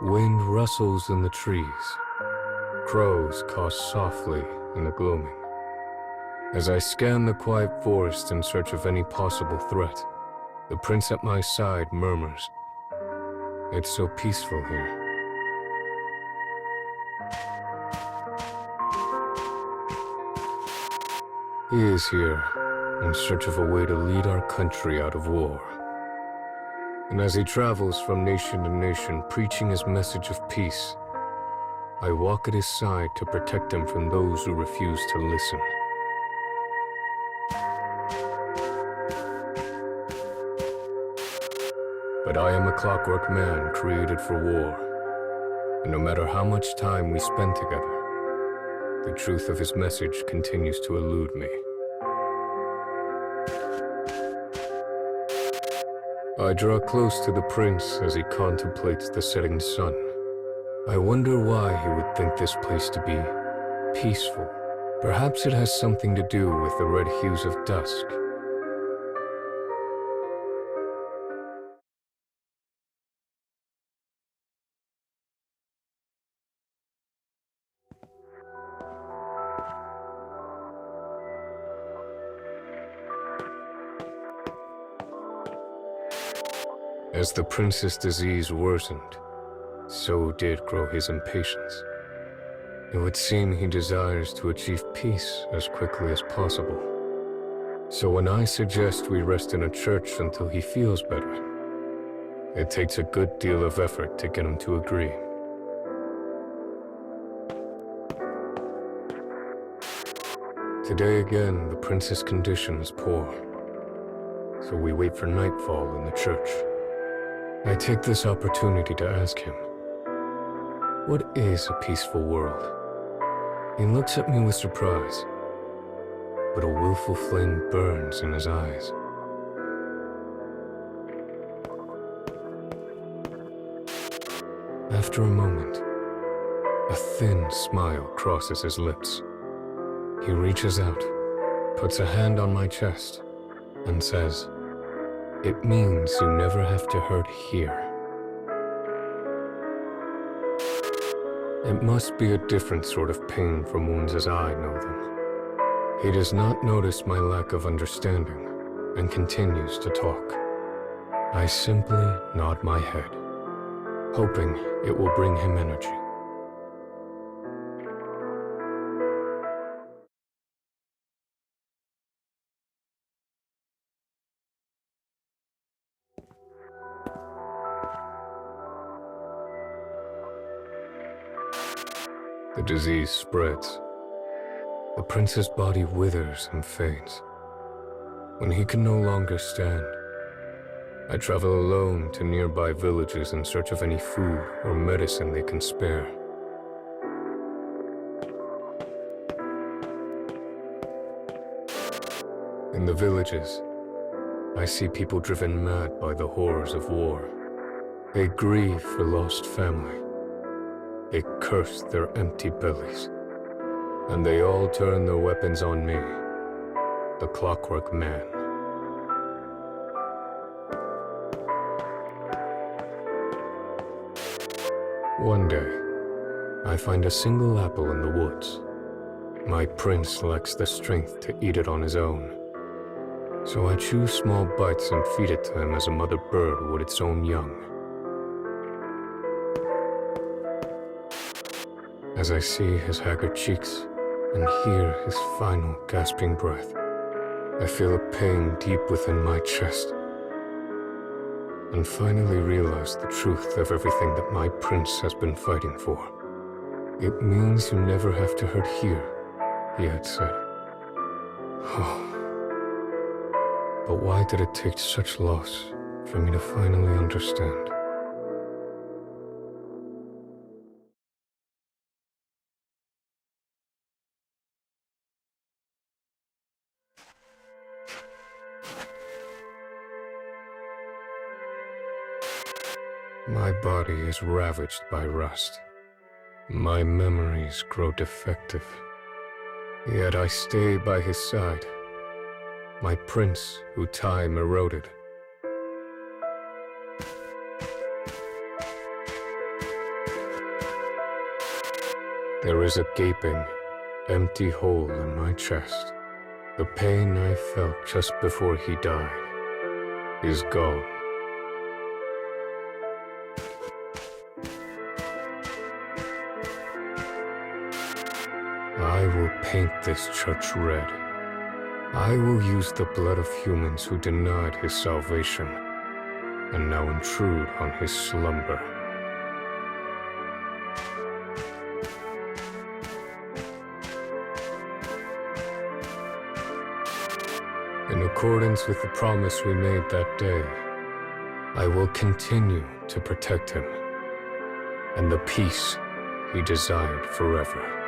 Wind rustles in the trees. Crows caw softly in the gloaming. As I scan the quiet forest in search of any possible threat, the prince at my side murmurs, "It's so peaceful here." He is here, in search of a way to lead our country out of war. And as he travels from nation to nation, preaching his message of peace, I walk at his side to protect him from those who refuse to listen. But I am a clockwork man created for war, and no matter how much time we spend together, the truth of his message continues to elude me. I draw close to the prince as he contemplates the setting sun. I wonder why he would think this place to be peaceful. Perhaps it has something to do with the red hues of dusk. As the prince's disease worsened, so did grow his impatience. It would seem he desires to achieve peace as quickly as possible. So when I suggest we rest in a church until he feels better, it takes a good deal of effort to get him to agree. Today again, the prince's condition is poor, so we wait for nightfall in the church. I take this opportunity to ask him, what is a peaceful world? He looks at me with surprise, but a willful flame burns in his eyes. After a moment, a thin smile crosses his lips. He reaches out, puts a hand on my chest, and says, "It means you never have to hurt here." It must be a different sort of pain from wounds as I know them. He does not notice my lack of understanding and continues to talk. I simply nod my head, hoping it will bring him energy. The disease spreads. The prince's body withers and fades. When he can no longer stand, I travel alone to nearby villages in search of any food or medicine they can spare. In the villages, I see people driven mad by the horrors of war. They grieve for lost family. They curse their empty bellies, and they all turn their weapons on me, the clockwork man. One day, I find a single apple in the woods. My prince lacks the strength to eat it on his own, so I chew small bites and feed it to him as a mother bird would its own young. As I see his haggard cheeks and hear his final gasping breath, I feel a pain deep within my chest, and finally realize the truth of everything that my prince has been fighting for. "It means you never have to hurt here," he had said. Oh. But why did it take such loss for me to finally understand? My body is ravaged by rust. My memories grow defective. Yet I stay by his side, my prince who time eroded. There is a gaping, empty hole in my chest. The pain I felt just before he died is gone. I will paint this church red. I will use the blood of humans who denied his salvation and now intrude on his slumber. In accordance with the promise we made that day, I will continue to protect him and the peace he desired forever.